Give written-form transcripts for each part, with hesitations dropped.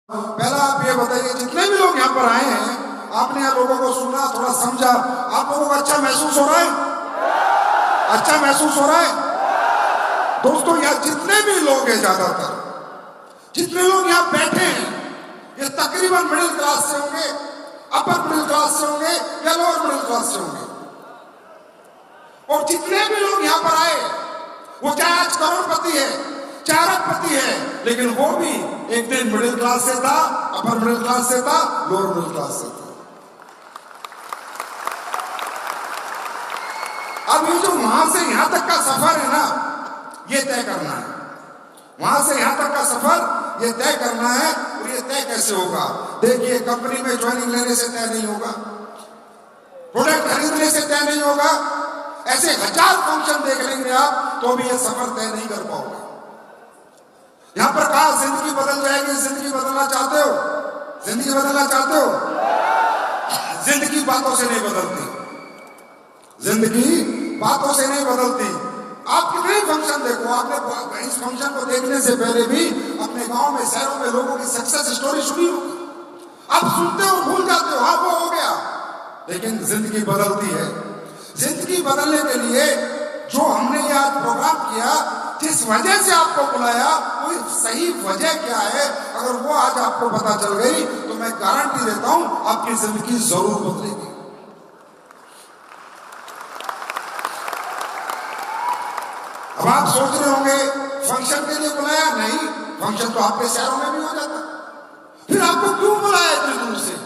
पहला आप ये बताइए, जितने भी लोग यहाँ पर आए हैं, आपने यहाँ लोगों को सुना, थोड़ा समझा, आप लोगों को अच्छा महसूस हो रहा है? अच्छा महसूस हो रहा है? दोस्तों, यहाँ जितने भी लोग हैं, ज्यादातर जितने लोग यहाँ बैठे हैं, ये तकरीबन मिडिल क्लास से होंगे, अपर मिडिल क्लास से होंगे या लोअर मिडिल क्लास से होंगे। और जितने भी लोग यहाँ पर आए, वो चाहे आज करोड़पति है, चाहे अरबपति है, लेकिन वो भी एक दिन मिडिल क्लास से था, अपर मिडिल क्लास से था, लोअर मिडिल क्लास से था। अब ये जो वहां से यहां तक का सफर है ना, ये तय करना है। वहां से यहां तक का सफर ये तय करना है। और ये तय कैसे होगा? देखिए, कंपनी में ज्वाइनिंग लेने से तय नहीं होगा, प्रोडक्ट खरीदने से तय नहीं होगा, ऐसे 1000 फंक्शन देख लेंगे आप तो भी ये सफर तय नहीं कर पाओगे। यहां पर कहा जिंदगी बदल जाएगी, जिंदगी बदलना चाहते हो? जिंदगी बदलना चाहते हो? जिंदगी बातों से नहीं बदलती, जिंदगी बातों से नहीं बदलती। आप कितने फंक्शन देखो, आपने इस फंक्शन को देखने से पहले भी अपने गांव में, शहरों में लोगों की सक्सेस स्टोरी सुनी होगी। आप सुनते हो, भूल जाते हो, हाँ वो हो गया, लेकिन जिंदगी बदलती है। जिंदगी बदलने के लिए जो हमने ये आज प्रोग्राम किया, जिस वजह से आपको बुलाया, वो सही वजह क्या है, अगर वो आज आपको पता चल गई तो मैं गारंटी देता हूं आपकी जिंदगी जरूर बदलेगी। अब आप सोच रहे होंगे फंक्शन के लिए बुलाया? नहीं, फंक्शन तो आपके शहरों में भी हो जाता। फिर आपको क्यों बुलाया इतनी दूर से?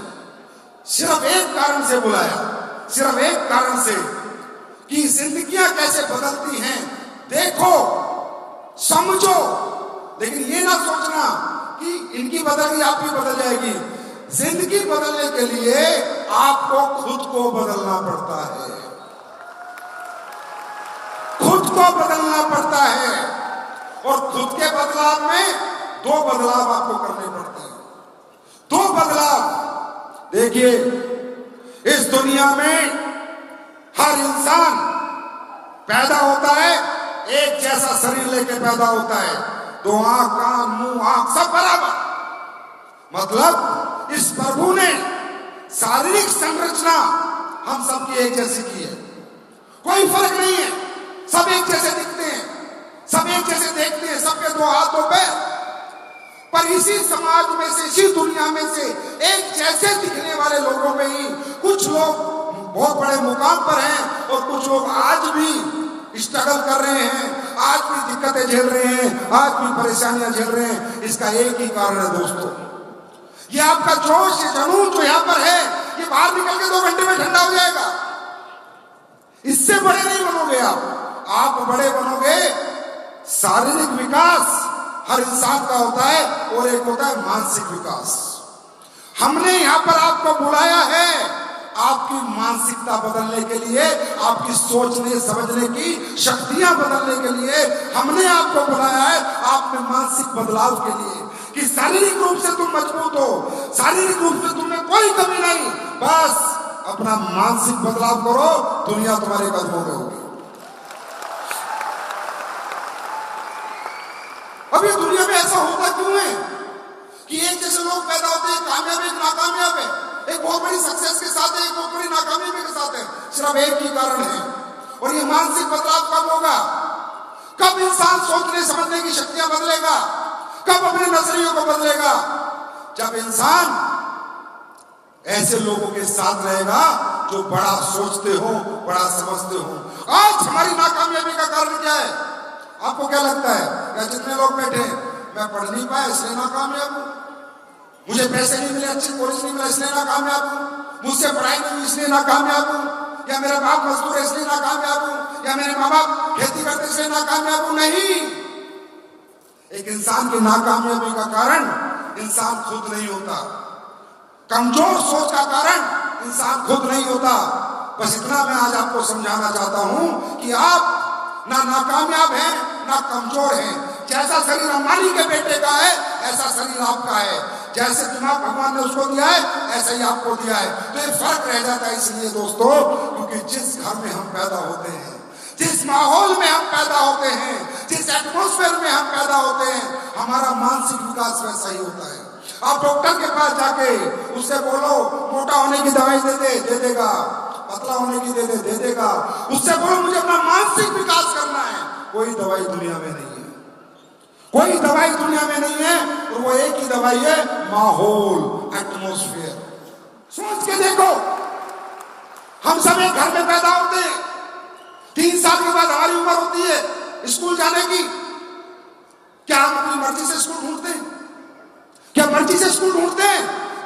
सिर्फ एक कारण से बुलाया, सिर्फ एक कारण से कि जिंदगियां कैसे बदलती हैं, देखो, समझो। लेकिन ये ना सोचना कि इनकी बदल गई, आपकी बदल जाएगी। जिंदगी बदलने के लिए आपको खुद को बदलना पड़ता है, खुद को बदलना पड़ता है। और खुद के बदलाव में 2 बदलाव आपको करने पड़ते हैं। 2 बदलाव। देखिए, इस दुनिया में हर इंसान पैदा होता है, एक जैसा शरीर लेके पैदा होता है, 2 आंख, कान, मुंह, आंख सब बराबर। मतलब इस प्रभु ने शारीरिक संरचना हम सबकी एक जैसी की है, कोई फर्क नहीं है, सब एक जैसे दिखते हैं, सब एक जैसे देखते हैं, सबके 2 हाथ 2 पैर। पर इसी समाज में से, इसी दुनिया में से एक जैसे दिखने वाले लोगों में ही कुछ लोग बहुत बड़े मुकाम पर हैं और कुछ लोग आज भी स्ट्रगल कर रहे हैं, आज भी दिक्कतें झेल रहे हैं, आज भी परेशानियां झेल रहे हैं। इसका एक ही कारण है दोस्तों, ये आपका जोश, ये जुनून जो यहां पर है, ये बाहर निकल के 2 घंटे में ठंडा हो जाएगा। इससे बड़े नहीं बनोगे आप बड़े बनोगे। शारीरिक विकास हर इंसान का होता है और एक होता है मानसिक विकास। हमने यहां पर आपको बुलाया है आपकी मानसिकता बदलने के लिए, आपकी सोचने समझने की शक्तियां बदलने के लिए हमने आपको बुलाया है, आप में मानसिक बदलाव के लिए, कि शारीरिक रूप से तुम मजबूत हो, शारीरिक रूप से तुम्हें कोई कमी नहीं, बस अपना मानसिक बदलाव करो, दुनिया तुम्हारे कदमों में होगी। अब ये दुनिया में ऐसा होता क्यों है कि एक जैसे लोग पैदा होते हैं, कामयाब एक नाकामयाब है, एक बहुत बड़ी सक्सेस के साथ है, एक बहुत बड़ी नाकामयाबी के साथ है। सिर्फ एक ही कारण है, और ये मानसिक बदलाव कब होगा? कब इंसान सोचने समझने की शक्तियां बदलेगा? कब अपने नजरियों को बदलेगा? जब इंसान ऐसे लोगों के साथ रहेगा जो बड़ा सोचते हो, बड़ा समझते हो। आज हमारी नाकामयाबी का कारण क्या है? आपको क्या लगता है? या जितने लोग बैठे, मैं पढ़ नहीं पाया इसलिए नाकामयाब हूं, मुझे पैसे नहीं मिले, अच्छी कॉलेज नहीं मिला इसलिए नाकामयाब हूं, मुझसे पढ़ाई नहीं हुई इसलिए नाकामयाब हूं, या मेरे बाप मजदूर है इसलिए नाकामयाब हूं, या मेरे माँ बाप खेती करते इसलिए नाकामयाब हूं। नहीं, एक इंसान की नाकामयाबी का कारण इंसान खुद नहीं होता, कमजोर सोच का कारण इंसान खुद नहीं होता। बस इतना मैं आज आपको समझाना चाहता हूं कि आप ना नाकामयाब हैं ना कमजोर हैं। जैसा शरीर अंबानी के बेटे का है, ऐसा शरीर आपका है। जैसे दिमाग भगवान ने उसको दिया है, ऐसा ही आपको दिया है। तो ये फर्क रह जाता है इसलिए दोस्तों, क्योंकि जिस घर में हम पैदा होते हैं, जिस माहौल में हम पैदा होते हैं, जिस एटमॉस्फेयर में हम पैदा होते हैं, हमारा मानसिक विकास वैसा ही होता है। आप डॉक्टर के पास जाके उससे बोलो मोटा होने की दवाई दे देगा, पतला होने की दे देगा। उससे बोलो मुझे अपना मानसिक विकास करना है, कोई दवाई दुनिया में नहीं है, कोई दवाई दुनिया में नहीं है। और वो एक ही दवाई है, माहौल, एटमॉस्फेयर। सोच के देखो, हम सब एक घर में पैदा होते हैं, 3 साल के बाद हमारी उम्र होती है स्कूल जाने की। क्या हम अपनी मर्जी से स्कूल ढूंढते हैं? क्या मर्जी से स्कूल ढूंढते हैं?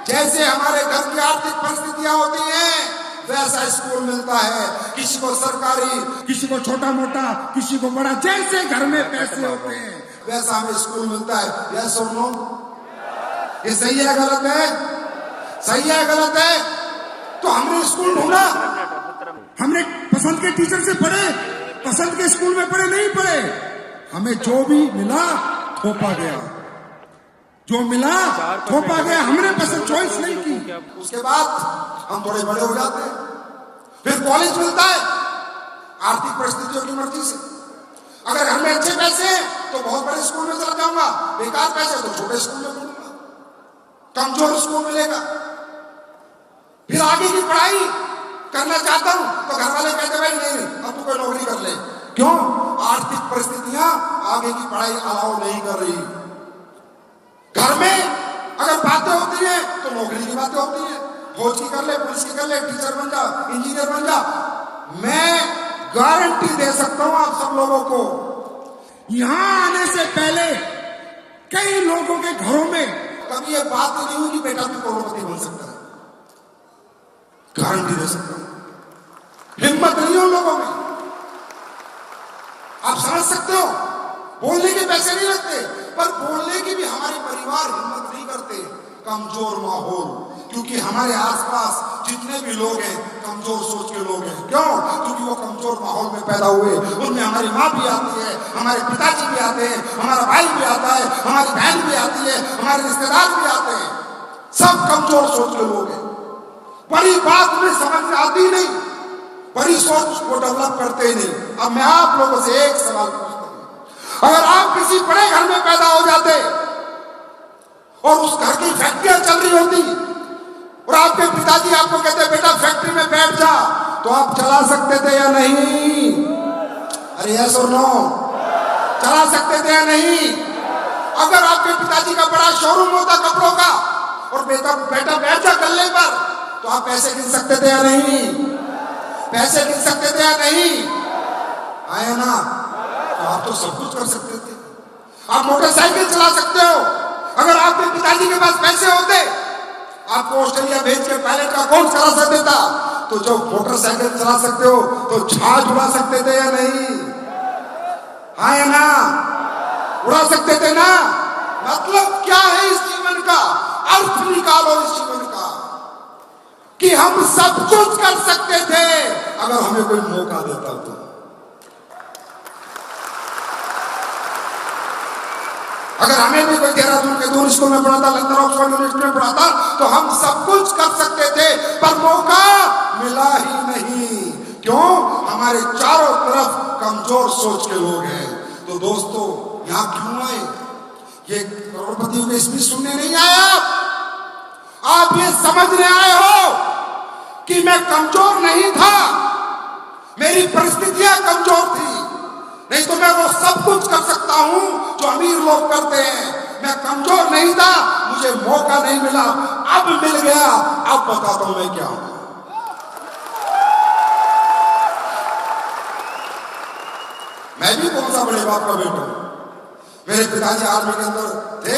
जैसे हमारे घर की आर्थिक परिस्थितियां होती हैं वैसा स्कूल मिलता है, किसी को सरकारी, किसी को छोटा मोटा, किसी को बड़ा, जैसे घर में पैसे होते हैं वैसा हमें स्कूल मिलता है। यस और नो? ये सही है गलत है? सही है गलत है? तो हमने स्कूल ढूंढा, हमने पसंद के टीचर से पढ़े, पसंद के स्कूल में पढ़े नहीं पढ़े, हमें जो भी मिला थोपा गया, जो मिला थोपा गया, हमने पसंद चॉइस नहीं की। उसके बाद हम थोड़े बड़े हो जाते हैं, फिर कॉलेज मिलता है आर्थिक परिस्थितियों की मर्जी से। अगर घर में अच्छे पैसे हैं तो बहुत बड़े स्कूल में चला जाऊंगा, बेकार पैसे तो छोटे स्कूल में पढ़ूंगा, कमजोर स्कूल मिलेगा। फिर आगे की पढ़ाई करना चाहता हूं तो घर वाले कहते भाई नहीं, अब तू कोई नौकरी कर ले। क्यों? आर्थिक परिस्थितियां आगे की पढ़ाई अलाउ नहीं कर रही। घर में अगर बातें होती है तो नौकरी की बातें होती है, फौज की कर ले, पुलिस की कर ले, टीचर बन जा, इंजीनियर बन जा। मैं गारंटी दे सकता हूं आप सब लोगों को, यहां आने से पहले कई लोगों के घरों में कभी ये बात नहीं हुई कि बेटा तू करोड़पति बन सकता है। गारंटी दे सकता हूं, हिम्मत नहीं हो लोगों में। आप समझ सकते हो, बोलने के पैसे नहीं लगते, पर बोलने की भी हमारे परिवार हिम्मत नहीं करते। कमजोर माहौल, क्योंकि हमारे आसपास जितने भी लोग हैं कमजोर सोच के लोग हैं। क्यों? क्योंकि वो कमजोर माहौल में पैदा हुए, उनमें हमारी माँ भी आती है, हमारे पिताजी भी आते हैं, हमारा भाई भी आता है, हमारी बहन भी आती है, हमारे रिश्तेदार भी आते हैं, सब कमजोर सोच के लोग हैं। बड़ी बात उन्हें समझ में आती नहीं, बड़ी सोच वो डेवलप करते ही नहीं। अब मैं आप लोगों से एक सवाल पूछता हूं, अगर आप किसी बड़े घर में पैदा हो जाते और उस घर की फैक्ट्रियां चल रही होती और आपके पिताजी आपको कहते बेटा फैक्ट्री में बैठ जा, तो आप चला सकते थे या नहीं? अरे यस और नो? चला सकते थे या नहीं? अगर आपके पिताजी का बड़ा शोरूम होता कपड़ों का और बेटा बैठ जा गल्ले पर, तो आप पैसे गिन सकते थे या नहीं? पैसे गिन सकते थे या नहीं? आया ना? तो आप तो सब कुछ कर सकते थे। आप मोटरसाइकिल चला सकते हो। अगर आपके पिताजी के पास पैसे होते, आपको ऑस्ट्रेलिया भेज के पायलट का कोर्स करा सकते था, तो जब मोटरसाइकिल चला सकते हो तो जहाज उड़ा सकते थे या नहीं? हाँ या ना? उड़ा सकते थे ना? मतलब क्या है इस जीवन का? अर्थ निकालो इस जीवन का, कि हम सब कुछ कर सकते थे अगर हमें कोई मौका देता तो। अगर हमें भी कोई देहरादून के दूर स्कूल में पढ़ाता, लंदन ऑक्सफोर्ड यूनिवर्सिटी में पढ़ाता, तो हम सब कुछ कर सकते थे, पर मौका मिला ही नहीं। क्यों? हमारे चारों तरफ कमजोर सोच के लोग हैं। तो दोस्तों, यहां क्यों आए? ये करोड़पतियों के स्पीच सुनने नहीं आए आप ये समझने आए हो कि मैं कमजोर नहीं था, मेरी परिस्थितियां कमजोर थी, नहीं तो मैं वो सब कुछ कर सकता हूं जो अमीर लोग करते हैं। मैं कमजोर नहीं था, मुझे मौका नहीं मिला, अब मिल गया, अब बताता हूं मैं क्या हूं। मैं भी कौन सा बड़े बाप का बेटा हूं। मेरे पिताजी आर्मी के अंदर थे,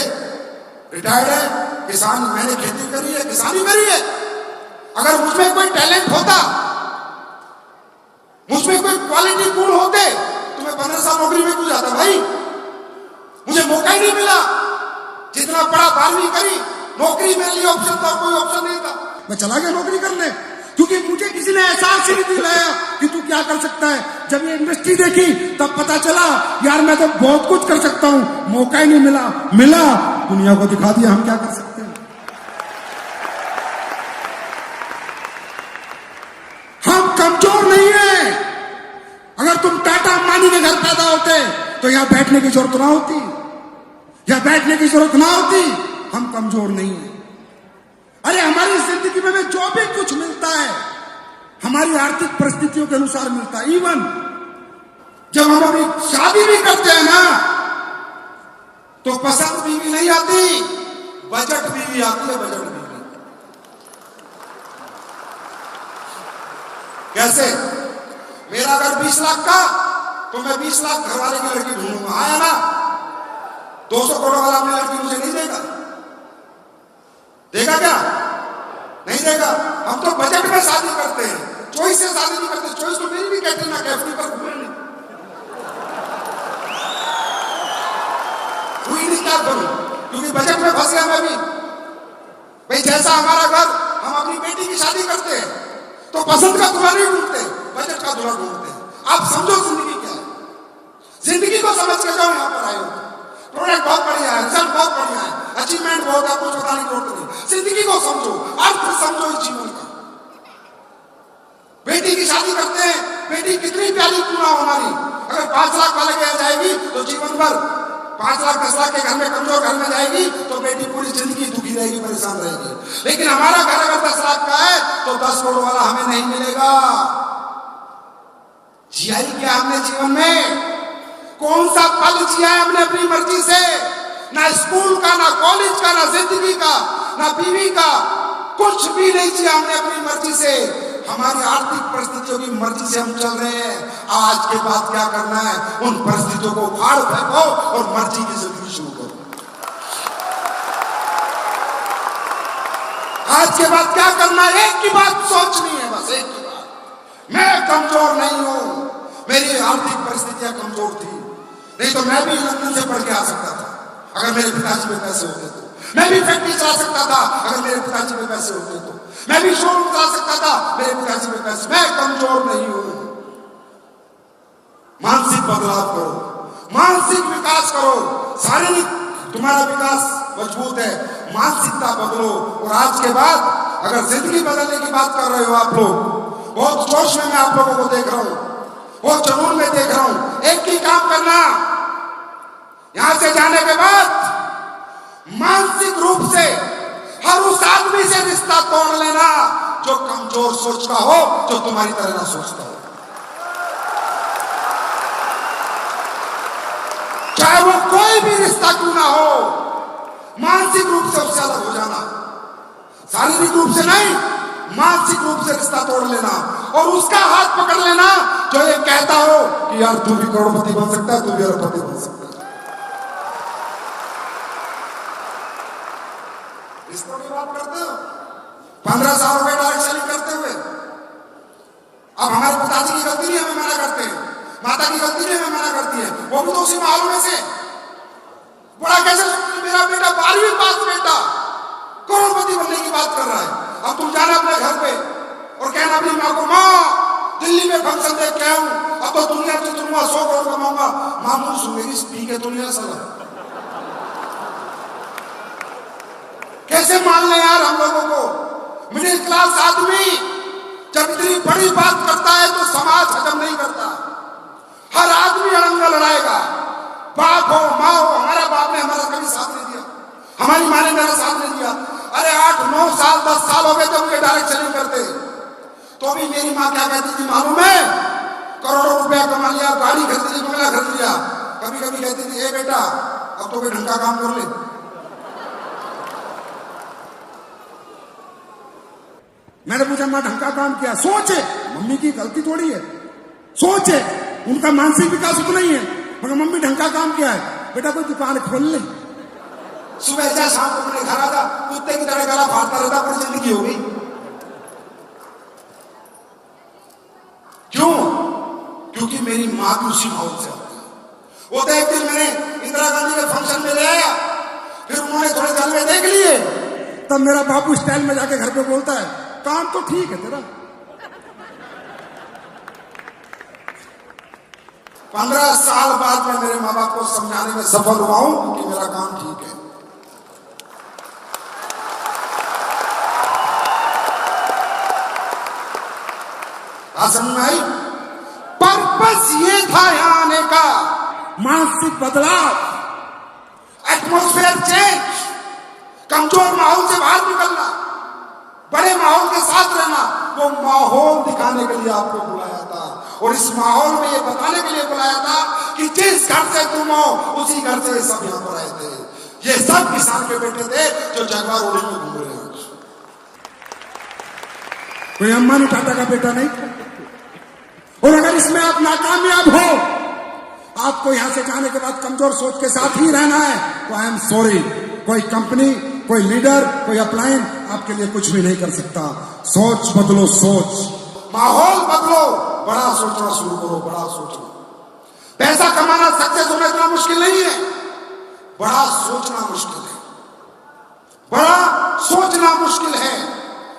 रिटायर्ड है, किसान, मैंने खेती करी है, किसानी करी है। अगर मुझमें कोई टैलेंट होता, मुझमें कोई क्वालिटी गुण होते, तो मैं 15 साल नौकरी में क्यों जाता भाई? मुझे मौका ही नहीं मिला। जितना बड़ा 12वीं करी, नौकरी मेरे लिए ऑप्शन था, कोई ऑप्शन नहीं था, मैं चला गया नौकरी करने, क्योंकि मुझे किसी ने एहसास ही नहीं दिलाया कि तू क्या कर सकता है। जब ये इंडस्ट्री देखी तब पता चला यार मैं तो बहुत कुछ कर सकता हूं, मौका ही नहीं मिला, दुनिया को दिखा दिया हम क्या कर सकते हैं। हम कमजोर नहीं है। अगर तुम टाटा अंबानी के घर पैदा होते तो यहां बैठने की जरूरत ना होती, यहां बैठने की जरूरत ना होती। हम कमजोर नहीं हैं। अरे हमारी जिंदगी में जो भी कुछ मिलता है हमारी आर्थिक परिस्थितियों के अनुसार मिलता है। इवन जब हम अपनी शादी भी करते हैं ना तो पसंद बीवी नहीं आती, बजट बीवी आती है। बजट बीवी कैसे? मेरा अगर 20 लाख का तो मैं 20 लाख घर वाले की लड़की ढूंढूंगा, आया ना? 200 करोड़ वाला अपनी लड़की मुझे नहीं देगा। देगा क्या? नहीं देगा। हम तो बजट में शादी करते हैं, चॉइस से शादी नहीं करते। चॉइस तो मेरी भी कैटरीना कैफ पर घूमे नहीं हुई, नहीं क्या करूं? क्योंकि बजट में फंस गया मैं भी। भाई जैसा हमारा घर, हम अपनी बेटी की शादी करते हैं तो पसंद का दूल्हा नहीं ढूंढते, बजट का दूल्हा ढूंढते हैं। आप समझो जिंदगी क्या है। जिंदगी को समझ के जाओ। यहाँ पर आए हो, प्रोडक्ट बहुत बढ़िया है, रिजल्ट बहुत बढ़िया है, अचीवमेंट बहुत है, कुछ बताने की जरूरत नहीं। जिंदगी को समझो, अर्थ समझो इस जीवन का। बेटी की शादी करते हैं, बेटी कितनी प्यारी क्यों ना हो हमारी, अगर 5 लाख वाले के यहाँ जाएगी तो जीवन भर 5 लाख 10 लाख के घर में, कमजोर घर में जाएगी तो बेटी पूरी जिंदगी दुखी रहेगी, परेशान रहेगी। लेकिन हमारा घर अगर 10 लाख का है तो 10 करोड़ वाला हमें नहीं मिलेगा। जिया ही क्या हमने जीवन में? कौन सा पल जिया है हमने अपनी मर्जी से? ना स्कूल का, ना कॉलेज का, ना जिंदगी का, ना बीवी का, कुछ भी नहीं जिया हमने अपनी मर्जी से। हमारी आर्थिक परिस्थितियों की मर्जी से हम चल रहे हैं। आज के बाद क्या करना है? उन परिस्थितियों को उखाड़ फेंको और मर्जी की जिंदगी शुरू करो। आज के बाद क्या करना है? एक ही बात सोचनी है, बस एक ही बात। मैं कमजोर नहीं हूं, मेरी आर्थिक परिस्थितियां कमजोर थी, नहीं तो मैं भी लंदन से पढ़ के आ सकता था अगर मेरे पिताजी में पैसे होते तो। मैं भी फैक्ट्री चला सकता था अगर मेरे पिताजी में पैसे होते तो। मैं भी शोरूम चला सकता था मेरे पिताजी में पैसे। मैं कमजोर नहीं हूं। मानसिक बदलाव करो, मानसिक विकास करो। शारीरिक तुम्हारा विकास मजबूत है, मानसिकता बदलो। और आज के बाद अगर जिंदगी बदलने की बात कर रहे हो आप लोग, बहुत जोश में मैं आप लोगों को देख रहा हूं, बहुत जुनून में देख रहा हूं। एक ही काम करना, यहां से जाने के बाद मानसिक रूप से हर उस आदमी से रिश्ता तोड़ लेना जो कमजोर सोच का हो, जो तुम्हारी तरह ना सोचता हो। चाहे वो कोई भी रिश्ता क्यों ना हो, मानसिक रूप से उससे अलग हो जाना। शारीरिक रूप से नहीं, मानसिक रूप से रिश्ता तोड़ लेना और उसका हाथ पकड़ लेना जो ये कहता हो कि यार तू भी करोड़पति बन सकता है, तू भी अरबपति बन सकता है। रिश्तों की बात करते हो, 15 साल हो गए डायरेक्ट सेलिंग करते हुए। अब हमारे पिताजी की गलती नहीं, हमें मना करते हैं, माता की गलती नहीं, हमें मना करती है, वो भी तो उसी माहौल में से। बड़ा कैसे मेरा बेटा 12वीं पास बेटा करोड़पति बनने की बात कर रहा है। अब तुम जाना अपने घर पे और कहना अपनी माँ को, माँ दिल्ली में फंक्शन देख के आऊं, अब तो दुनिया से तुमको 100 करोड़ कमाऊंगा। माँ मुझे सुनेगी, स्पीक है दुनिया साला। कैसे मान ले यार हम लोगों को? मिडिल क्लास आदमी जब इतनी बड़ी बात करता है तो समाज हजम नहीं करता। हर आदमी अड़ंगा लड़ाएगा, बाप हो माँ हो। हमारा बाप ने हमारा कभी साथ नहीं दिया, हमारी माँ ने मेरा साथ नहीं दिया। अरे 8, 9 साल 10 साल हो गए तो मुझे डायरेक्ट सेलिंग करते, तो भी मेरी माँ क्या कहती थी मालूम है? करोड़ों रुपया कमा लिया, गाड़ी खरीद ली, बंगला खरीद लिया। कभी कभी कहती थी, ए बेटा अब तो कोई ढंग का काम कर ले। मैंने पूछा माँ ढंग का काम किया? सोचे, मम्मी की गलती थोड़ी है, सोचे उनका मानसिक विकास उतना ही है, मगर मम्मी ढंग का काम किया है, बेटा कोई दुकान खोल ले। सुबह जा शाम को अपने घर आता, कुत्ते की तरह गला फाड़ता रहता, पूरी जिंदगी हो गई। क्यों? क्योंकि मेरी माँ भी उसी माहौल से आती है। वो तो एक दिन मैंने इंदिरा गांधी के फंक्शन में ले आया, फिर उन्होंने थोड़े जलवे देख लिए, तब मेरा बापू स्टाइल में जाके घर पे बोलता है, काम तो ठीक है तेरा। 15 साल बाद मैं मेरे माँ बाप को समझाने में सफल हुआ हूं कि मेरा काम ठीक है। समझ में आई? पर्पस ये था यहां आने का, मानसिक बदलाव, एटमॉस्फेयर चेंज, कमजोर माहौल से बाहर निकलना, बड़े माहौल के साथ रहना, वो माहौल दिखाने के लिए आपको बुलाया था। और इस माहौल में ये बताने के लिए बुलाया था कि जिस घर से तुम हो उसी घर से सब यहाँ पर आए थे। ये सब किसान के बेटे थे जो जगवा रोडी में घूम रहे हैं। कोई अंबानी टाटा का बेटा नहीं। और अगर इसमें आप नाकामयाब हो, आपको यहां से जाने के बाद कमजोर सोच के साथ ही रहना है, तो आई एम सॉरी, कोई कंपनी, कोई लीडर, कोई अपलाइन आपके लिए कुछ भी नहीं कर सकता। सोच बदलो, सोच, माहौल बदलो, बड़ा सोचना शुरू करो, बड़ा सोचो। पैसा कमाना, सक्सेस होना इतना मुश्किल नहीं है, बड़ा सोचना मुश्किल है, बड़ा सोचना मुश्किल है,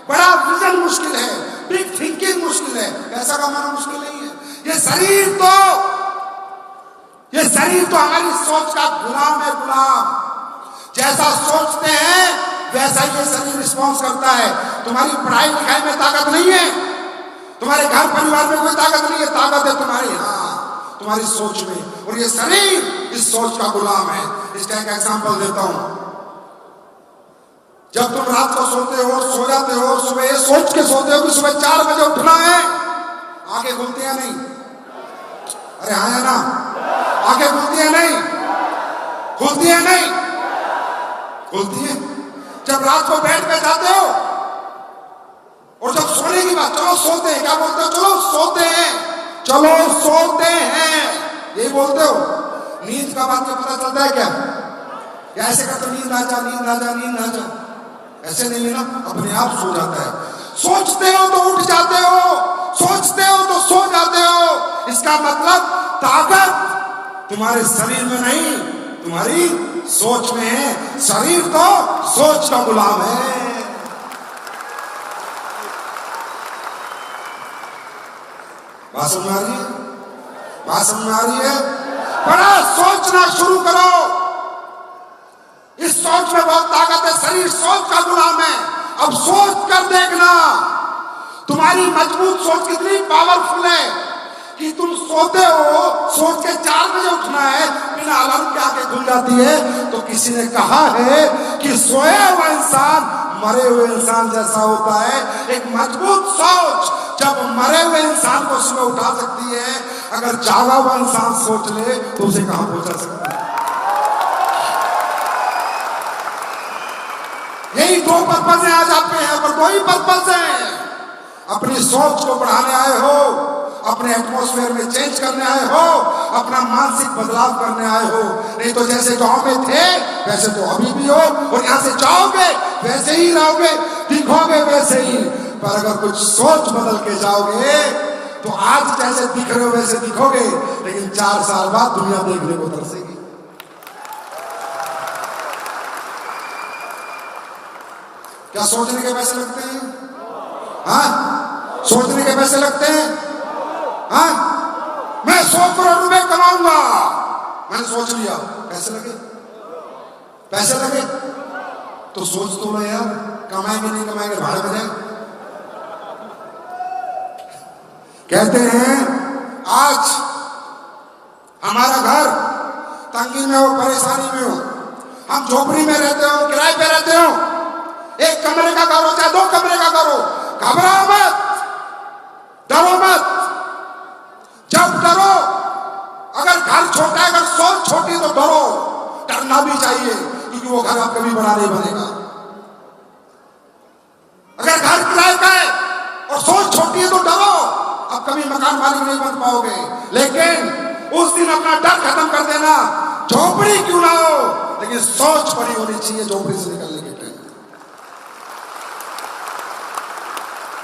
बड़ा विजन मुश्किल है, बिग थिंकिंग मुश्किल है, पैसा कमाना मुश्किल नहीं है। ये शरीर तो हमारी सोच का गुलाम है, गुलाम। जैसा सोचते हैं वैसा ही ये शरीर रिस्पॉन्स करता है। तुम्हारी पढ़ाई लिखाई में ताकत नहीं है, तुम्हारे घर परिवार में कोई ताकत नहीं है, ताकत है तुम्हारी तुम्हारी सोच में। और ये शरीर इस सोच का गुलाम है। इसका एक एग्जांपल देता हूं। जब तुम रात को सोते हो, सो जाते हो, सुबह ये सोच के सोते हो कि सुबह 4 बजे उठना है, आंखें खुलती है नहीं? अरे हाँ है ना? आंखें खुलती है नहीं? खुलती है नहीं? खुलती है। जब रात को बेड पे जाते हो और जब सोने की बात, चलो सोते हैं, क्या बोलते हो? चलो सोते हैं, चलो सोते हैं, यही बोलते हो। नींद का बात में पता चलता है क्या? ऐसे करते नींद आ जा, नींद आ जा, नींद आ जा, ऐसे नहीं लेना, अपने आप सो जाता है। सोचते हो तो उठ जाते हो, सोचते हो तो सो जाते हो। इसका मतलब ताकत तुम्हारे शरीर में नहीं, तुम्हारी सोच में है। शरीर तो सोच का गुलाम है। बात समझ आ रही है? बात समझ में आ रही है? बड़ा सोचना शुरू करो। इस सोच में बहुत ताकत है। शरीर सोच का गुलाम है। अब सोच कर देखना, तुम्हारी मजबूत सोच कितनी पावरफुल है कि तुम सोते हो, सोच के 4 बजे उठना है, बिना अलार्म के आंखें खुल जाती है। तो किसी ने कहा है कि सोया हुआ इंसान मरे हुए इंसान जैसा होता है। एक मजबूत सोच जब मरे हुए इंसान को सुबह उठा सकती है, अगर जागा हुआ इंसान सोच ले तो उसे कहां पहुंचा सकती है? यही 2 पर्पज है आज आप पे हैं, पर 2 ही पर्पज है। अपनी सोच को बढ़ाने आए हो, अपने एटमॉस्फेयर में चेंज करने आए हो, अपना मानसिक बदलाव करने आए हो। नहीं तो जैसे गांव में थे वैसे तो अभी भी हो, और यहां से जाओगे वैसे ही रहोगे, दिखोगे वैसे ही। पर अगर कुछ सोच बदल के जाओगे तो आज जैसे दिख रहे हो वैसे दिखोगे, लेकिन 4 साल बाद दुनिया देखने को तरसेगी। क्या सोचने के पैसे लगते हैं? हाँ, सोचने के पैसे लगते हैं। हाँ, मैं 100 करोड़ रुपए कमाऊंगा, मैंने सोच लिया, पैसे लगे, पैसे लगे तो सोच तो लो यार, कमाएंगे नहीं कमाएंगे, भाड़े में जाएंगे। कहते हैं आज हमारा घर तंगी में हो, परेशानी में हो, हम झोपड़ी में रहते हो, किराए पे रहते हो, 1 कमरे का घर हो चाहे 2 कमरे का घर हो, घबराओ मत, डरो मत। जब डरो, अगर घर छोटा है, अगर सोच छोटी तो डरो, डरना भी चाहिए, क्योंकि वो घर आप कभी बड़ा नहीं बनेगा। अगर घर किराए का है और सोच छोटी है तो डरो, आप कभी मकान मालिक नहीं बन पाओगे। लेकिन उस दिन अपना डर खत्म कर देना, झोपड़ी क्यों ना हो लेकिन सोच बड़ी होनी चाहिए झोपड़ी से निकलने के टाइम।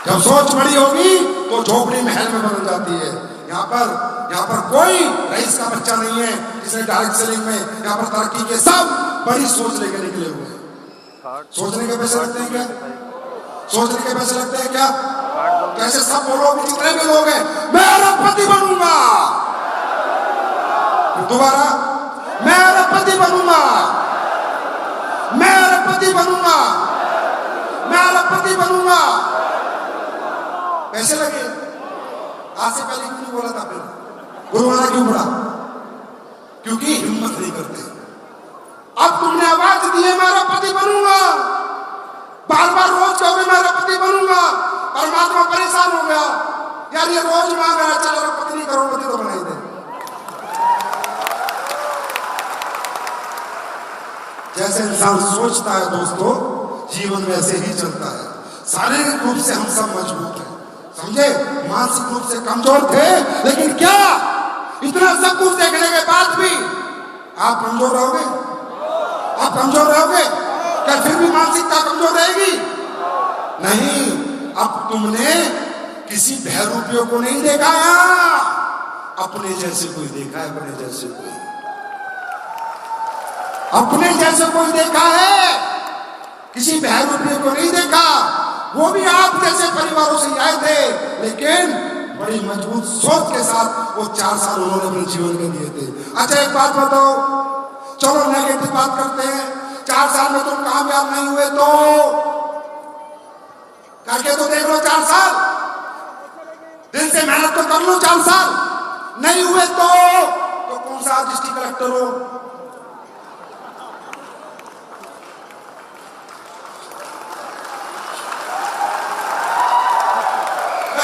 जब सोच बड़ी होगी तो झोपड़ी महल में बदल जाती है। यहाँ पर कोई रईस का बच्चा नहीं है जिसने डायरेक्ट सेलिंग में यहाँ पर तरक्की के सब बड़ी सोच लेकर निकले हुए हैं। सोचने के पैसे लगते हैं क्या? सोचने के पैसे लगते हैं क्या? कैसे सब बोलोगे, जितने भी लोग हैं, मैं अरबपति बनूंगा, दोबारा मैं अरबपति बनूंगा, मैं अरबपति बनूंगा, मैं अरबपति बनूंगा। पैसे लगे। आज से पहले क्यों नहीं बोला था? फिर गुरुवाना क्यों पड़ा? क्योंकि हिम्मत नहीं करते। अब तुमने आवाज दी है मैं पति बनूंगा, बार बार रोज कहोगे मैं पति बनूंगा, परमात्मा परेशान हो गया, यार ये रोज मांग रहा, चलो पत्नी करोड़पति तो बनाई दे। जैसे इंसान सोचता है दोस्तों, जीवन में ऐसे ही चलता है। शारीरिक रूप से हम सब मजबूत हैं, समझे, मानसिक रूप से कमजोर थे, लेकिन क्या इतना सब कुछ देखने के बाद भी आप कमजोर रहोगे? आप कमजोर रहोगे क्या? फिर भी मानसिकता कमजोर रहेगी? नहीं। अब तुमने किसी बहरूपियों को नहीं देखा, अपने जैसे कोई देखा है, अपने जैसे कोई देखा है, किसी बहरूपियों को नहीं देखा। वो भी आप जैसे परिवारों से आए थे, लेकिन बड़ी मजबूत सोच के साथ वो 4 साल उन्होंने अपने जीवन में दिए थे। अच्छा एक बात बताओ, चलो नेगेटिव बात करते हैं, 4 साल में तुम कामयाब नहीं हुए तो करके तो देख लो, 4 साल दिल से मेहनत तो कर लो, 4 साल नहीं हुए तो कौन सा डिस्ट्रिक्ट कलेक्टर हो?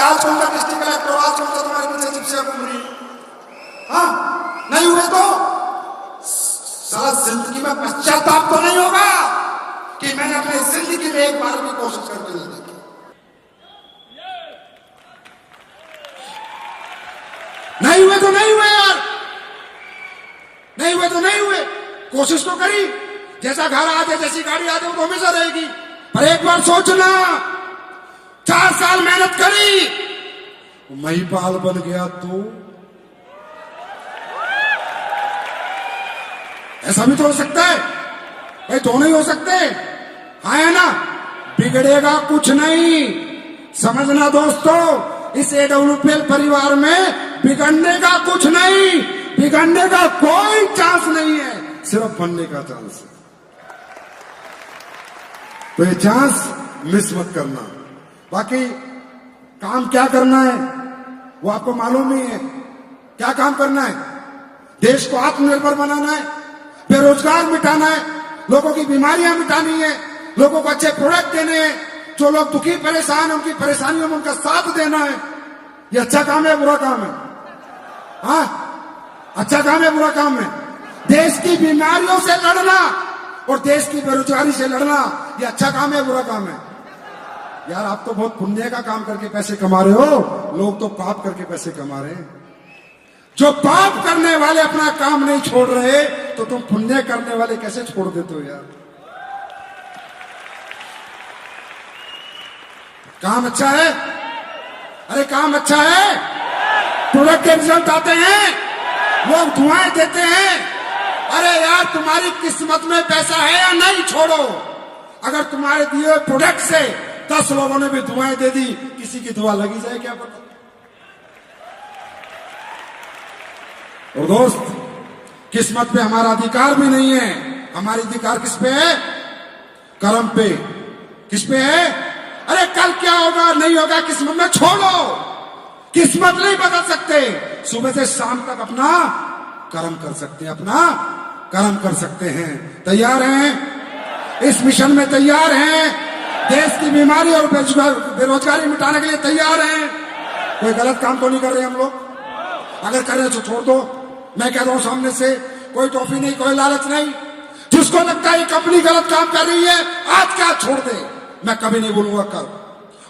आज कौन सा डिस्ट्रिक्ट कलेक्टर, आज कौन सा तुम्हारे पीछे चिप्सिया घूम रही? हाँ, नहीं हुए तो सारा जिंदगी में पश्चाताप तो नहीं होगा कि मैंने अपनी जिंदगी में एक बार भी कोशिश करके नहीं देखी। नहीं हुए तो नहीं हुए यार, नहीं हुए तो नहीं हुए, कोशिश तो करी। जैसा घर आते, जैसी गाड़ी आते, वो तो हमेशा रहेगी, पर एक बार सोचना, 4 साल मेहनत करी, महिपाल बन गया तो ऐसा भी तो हो सकता है भाई, दोनों ही हो सकते हैं, हाँ है ना? बिगड़ेगा कुछ नहीं, समझना दोस्तों, इस AWPL परिवार में बिगड़ने का कुछ नहीं, बिगड़ने का कोई चांस नहीं है, सिर्फ बनने का चांस है। तो ये चांस मिस मत करना। बाकी काम क्या करना है वो आपको मालूम ही है। क्या काम करना है? देश को आत्मनिर्भर बनाना है, बेरोजगार मिटाना है, लोगों की बीमारियां मिटानी है, लोगों को अच्छे प्रोडक्ट देने हैं, जो लोग दुखी परेशान हैं उनकी परेशानियों में उनका साथ देना है। ये अच्छा काम है, बुरा काम है? हाँ, अच्छा काम है, बुरा काम है? देश की बीमारियों से लड़ना और देश की बेरोजगारी से लड़ना, ये अच्छा काम है, बुरा काम है? यार आप तो बहुत पुण्य का काम करके पैसे कमा रहे हो, लोग तो पाप करके पैसे कमा रहे हैं। जो पाप करने वाले अपना काम नहीं छोड़ रहे, तो तुम पुण्य करने वाले कैसे छोड़ देते हो यार? काम अच्छा है? अरे काम अच्छा है, प्रोडक्ट के रिजल्ट आते हैं, लोग दुआएं देते हैं। अरे यार तुम्हारी किस्मत में पैसा है या नहीं, छोड़ो, अगर तुम्हारे दिए हुए प्रोडक्ट से 10 लोगों ने भी दुआएं दे दी, किसी की दुआ लगी जाए क्या पता। और दोस्त, किस्मत पे हमारा अधिकार भी नहीं है। हमारी अधिकार किस पे है? कर्म पे। किस पे है? अरे कल क्या होगा नहीं होगा किस्मत में छोड़ो, किस्मत नहीं बदल सकते। सुबह से शाम तक अपना कर्म कर सकते हैं, अपना कर्म कर सकते हैं। तैयार हैं? इस मिशन में तैयार हैं? देश की बीमारी और बेरोजगारी मिटाने के लिए तैयार हैं? कोई गलत काम तो नहीं कर रहे हम लोग? अगर कर रहे तो छोड़ दो। मैं कह रहा हूं सामने से, कोई टॉफी नहीं, कोई लालच नहीं। जिसको लगता है ये कंपनी गलत काम कर रही है, आज क्या छोड़ दे, मैं कभी नहीं बोलूंगा कल।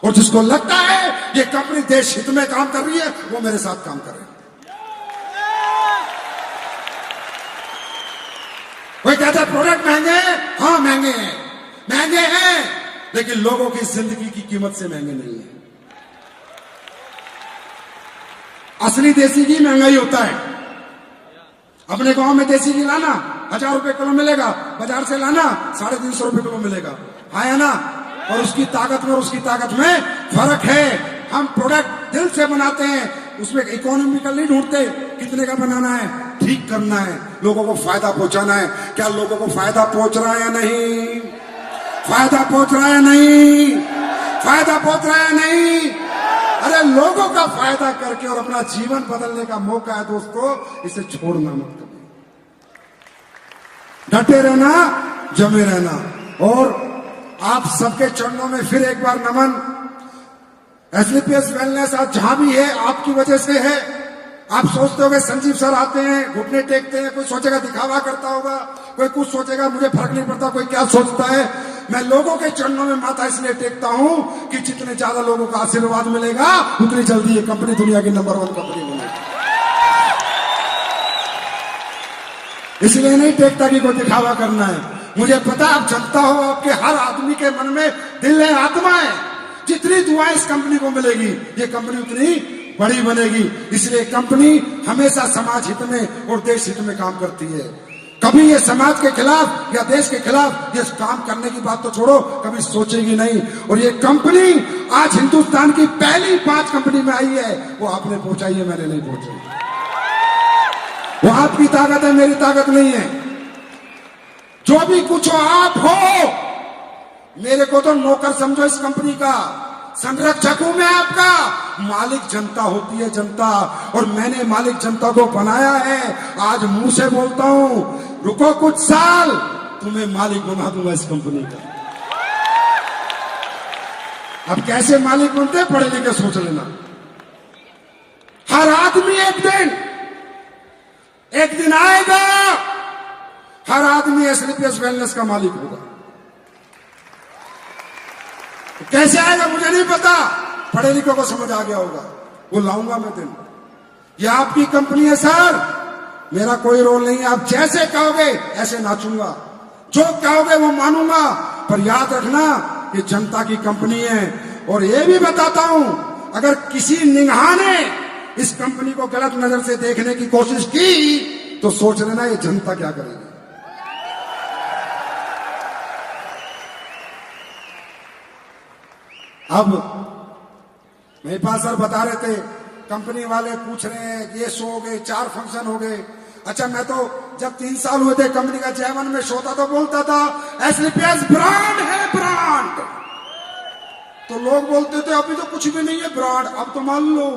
और जिसको लगता है ये कंपनी देश हित में काम कर रही है, वो मेरे साथ काम करे। कोई कहता है प्रोडक्ट महंगे हैं, हाँ महंगे हैं, महंगे हैं, लेकिन लोगों की जिंदगी की कीमत से महंगे नहीं है। असली देसी घी महंगाई होता है। अपने गांव में देसी घी लाना 1000 रुपए किलो मिलेगा, बाजार से लाना 350 रुपए किलो मिलेगा, है ना? और उसकी ताकत में और उसकी ताकत में फर्क है। हम प्रोडक्ट दिल से बनाते हैं, उसमें इकोनॉमिकल नहीं ढूंढते कितने का बनाना है, ठीक करना है, लोगों को फायदा पहुंचाना है। क्या लोगों को फायदा पहुंच रहा है या नहीं? फायदा पहुंच रहा है नहीं? फायदा पहुंच रहा है नहीं? अरे लोगों का फायदा करके और अपना जीवन बदलने का मौका है दोस्तों, इसे छोड़ना मत करो। डटे रहना, जमे रहना। और आप सबके चरणों में फिर एक बार नमन। एसलीपीएस वेलनेस आज जहां भी है आपकी वजह से है। आप सोचते होंगे संजीव सर आते हैं, घुटने टेकते हैं, कोई सोचेगा दिखावा करता होगा, कोई कुछ सोचेगा, मुझे फर्क नहीं पड़ता कोई क्या सोचता है। मैं लोगों के चरणों में माथा इसलिए टेकता हूं कि जितने ज्यादा लोगों का आशीर्वाद मिलेगा उतनी जल्दी ये कंपनी दुनिया की नंबर 1 कंपनी बनेगी। इसलिए नहीं टेकता कि कोई दिखावा करना है। मुझे पता आप जनता हो, आपके हर आदमी के मन में दिल है, आत्मा है। जितनी दुआएं इस कंपनी को मिलेगी ये कंपनी उतनी बड़ी बनेगी। इसलिए कंपनी हमेशा समाज हित में और देश हित में काम करती है। कभी ये समाज के खिलाफ या देश के खिलाफ ये काम करने की बात तो छोड़ो, कभी सोचेगी नहीं। और ये कंपनी आज हिंदुस्तान की पहली 5 कंपनी में आई है। वो आपने पहुंचाई है, मैंने नहीं पहुंचाई। वो आपकी ताकत है, मेरी ताकत नहीं है। जो भी कुछ हो आप हो, मेरे को तो नौकर समझो इस कंपनी का, संरक्षक हूं मैं आपका। मालिक जनता होती है, जनता। और मैंने मालिक जनता को बनाया है। आज मुंह से बोलता हूं, रुको कुछ साल, तुम्हें मालिक बना दूंगा इस कंपनी का। अब कैसे मालिक बनते पढ़े लिखे सोच लेना। हर आदमी एक दिन आएगा, हर आदमी एसलीपीएस वेलनेस का मालिक होगा। कैसे आएगा मुझे नहीं पता, पढ़े लिखों को समझ आ गया होगा। वो लाऊंगा मैं दिन। ये आपकी कंपनी है सर, मेरा कोई रोल नहीं है। आप जैसे कहोगे ऐसे नाचूंगा, जो कहोगे वो मानूंगा। पर याद रखना ये जनता की कंपनी है। और ये भी बताता हूं, अगर किसी निगाह ने इस कंपनी को गलत नजर से देखने की कोशिश की तो सोच लेना ये जनता क्या करेगी। अब महिपाल सर बता रहे थे, कंपनी वाले पूछ रहे हैं ये शो हो गए, 4 फंक्शन हो गए। अच्छा, मैं तो जब 3 साल हुए थे कंपनी का चेयरमैन में शो था तो बोलता था एसलीपीएस ब्रांड है, ब्रांड। तो लोग बोलते थे अभी तो कुछ भी नहीं है ब्रांड। अब तो मान लो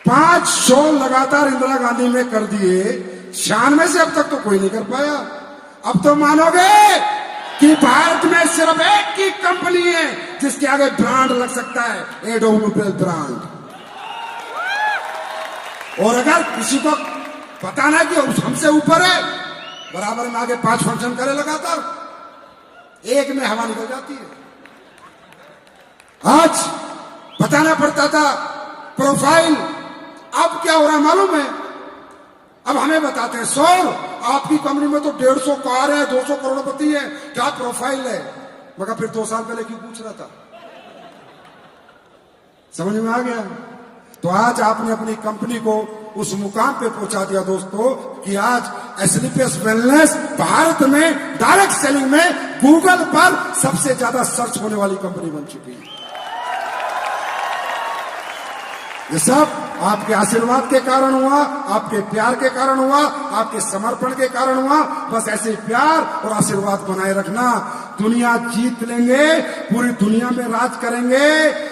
5 शो लगातार इंदिरा गांधी में कर दिए, 96 से अब तक तो कोई नहीं कर पाया। अब तो मानोगे कि भारत में सिर्फ एक ही कंपनी है जिसके आगे ब्रांड लग सकता है, एडोमोबाइल ब्रांड। और अगर किसी को बताना कि हमसे ऊपर है, बराबर में आगे 5 फंक्शन करे लगातार, एक में हवा निकल जाती है। आज बताना पड़ता था प्रोफाइल, अब क्या हो रहा है मालूम है? अब हमें बताते हैं सर आपकी कंपनी में तो 150 कार है, 200 करोड़पति है, क्या प्रोफाइल है? मगर फिर 2 साल पहले क्यों पूछ रहा था? समझ में आ गया? तो आज आपने अपनी कंपनी को उस मुकाम पे पहुंचा दिया दोस्तों कि आज एसलीपीएस वेलनेस भारत में डायरेक्ट सेलिंग में गूगल पर सबसे ज्यादा सर्च होने वाली कंपनी बन चुकी है। ये सब आपके आशीर्वाद के कारण हुआ, आपके प्यार के कारण हुआ, आपके समर्पण के कारण हुआ। बस ऐसे प्यार और आशीर्वाद बनाए रखना। दुनिया जीत लेंगे, पूरी दुनिया में राज करेंगे,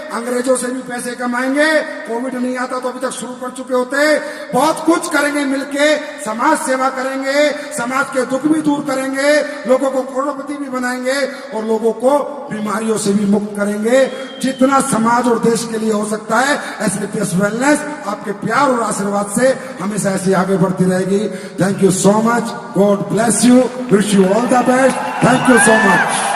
अंग्रेजों से भी पैसे कमाएंगे। कोविड नहीं आता तो अभी तक शुरू कर चुके होते। बहुत कुछ करेंगे मिलके, समाज सेवा करेंगे, समाज के दुख भी दूर करेंगे, लोगों को करोड़पति भी बनाएंगे और लोगों को बीमारियों से भी मुक्त करेंगे। जितना समाज और देश के लिए हो सकता है, एसलीपीएस वेलनेस आपके प्यार और आशीर्वाद से हमेशा ऐसी आगे बढ़ती रहेगी। Thank you so much, God bless you, wish you all the best. Thank you so much.